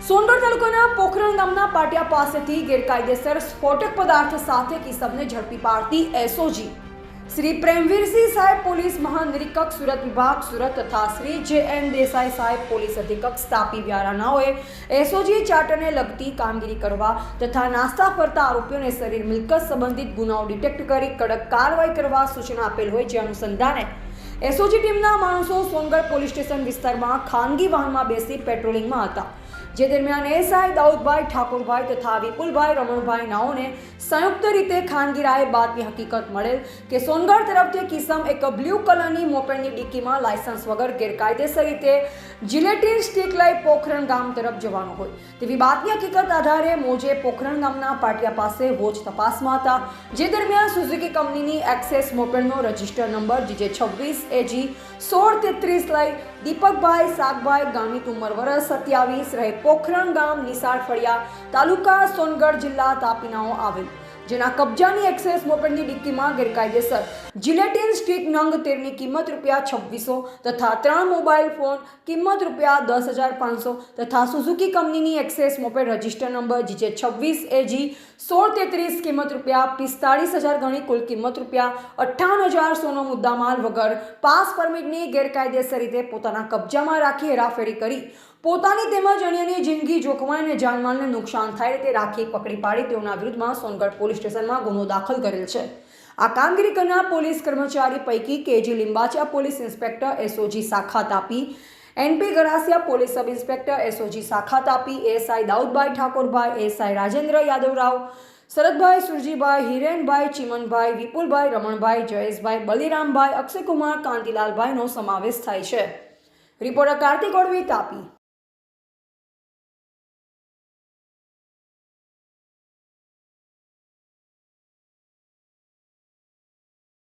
સોનગઢ તાલુકાના પોખરણ ગામના પાટિયા પાસેથી ગેરકાયદેસર સ્ફોટક પદાર્થ સાથે કિસમને ઝડપી પાડતી એસઓજી શ્રી પ્રેમવીરસિંહ સાહેબ પોલીસ મહાનિરીક્ષક સુરત વિભાગ સુરત તથા શ્રી જે.એન. દેસાઈ સાહેબ પોલીસ અધિક્ષક તાપી વ્યારાનાઓએ એસઓજી ચાર્ટરને લગતી કામગીરી કરવા તથા નાસ્તા ફરતા આરોપીઓને શરીર મિલકત સંબંધિત ગુનાઓ ડિટેક્ટ કરી કડક કાર્યવાહી કરવા સૂચના આપેલ હોય જે અનુસંધાને એસઓજી ટીમના માણસો સોનગઢ પોલીસ સ્ટેશન વિસ્તારમાં ખાનગી વાહનમાં બેસી પેટ્રોલિંગમાં હતા, જે દરમિયાન એસઆઈ દાઉદભાઈ ઠાકોરભાઈ તથા વિપુલભાઈ રમણભાઈ નાઓને સંયુક્ત રીતે ખાનગી રાહે બાતમી હકીકત મળેલ કે સોનગઢ તરફથી કિસમ એક બ્લુ કલરની મોપેડની ડિક્કીમાં લાયસન્સ વગર ગેરકાયદેસર રીતે જિલેટીન સ્ટીક લઈ પોખરણ ગામ તરફ જવાનું હોય તેવી બાતમી હકીકત આધારે મોજે પોખરણ ગામના પાટિયા પાસે વોચ તપાસમાં હતા, જે દરમિયાન સુઝુકી કંપનીની એક્સેસ મોપેડનો રજિસ્ટર નંબર GJ26AG 1633 લઈ દીપકભાઈ સાગભાઈ ગામિત ઉંમર વર્ષ 27 રહે પોખરણ ગામ નિસાળ ફળિયા તાલુકા સોનગઢ જિલ્લા તાપીનાઓ આવેલ, જેના કબજાની એક્સેસ મોપેડની ડિક્કીમાં ગેરકાયદેસર જિલેટીન સ્ટીક નંગ 13ની કિંમત ₹2600 તથા 3 મોબાઈલ ફોન કિંમત ₹10,500 તથા સુઝુકી કંપનીની access moped register number GJ26AG 1633 કિંમત ₹45,000 ગણી કુલ કિંમત ₹58,100નો મુદ્દામાલ વગર પાસ પરમિટની ગેરકાયદેસર રીતે પોતાના કબજામાં રાખી હેરાફેરી કરી પોતાની તેમજ અન્યની જિંદગી જોખમાય અને જાનમાલને નુકસાન થાય તે રાખી પકડી પાડી તેઓના વિરુદ્ધમાં સોનગઢ પોલીસ સ્ટેશનમાં ગુનો દાખલ કરેલ છે। આ કામગીરી કરનાર પોલીસ કર્મચારી પૈકી કેજી લીંબાચા પોલીસ ઇન્સ્પેક્ટર એસઓજી શાખા તાપી, એનપી ગરાસિયા પોલીસ સબ ઇન્સ્પેક્ટર એસઓજી શાખા તાપી, એસઆઈ દાઉદભાઈ ઠાકોરભાઈ, એસઆઈ રાજેન્દ્ર યાદવરાવ, શરદભાઈ સુરજીભાઈ, હિરેનભાઈ, ચીમનભાઈ, વિપુલભાઈ રમણભાઈ, જયેશભાઈ, બલિરામભાઈ, અક્ષયકુમાર, કાંતિલાલભાઈનો સમાવેશ થાય છે। રિપોર્ટર કાર્તિક ઓડવી, તાપી।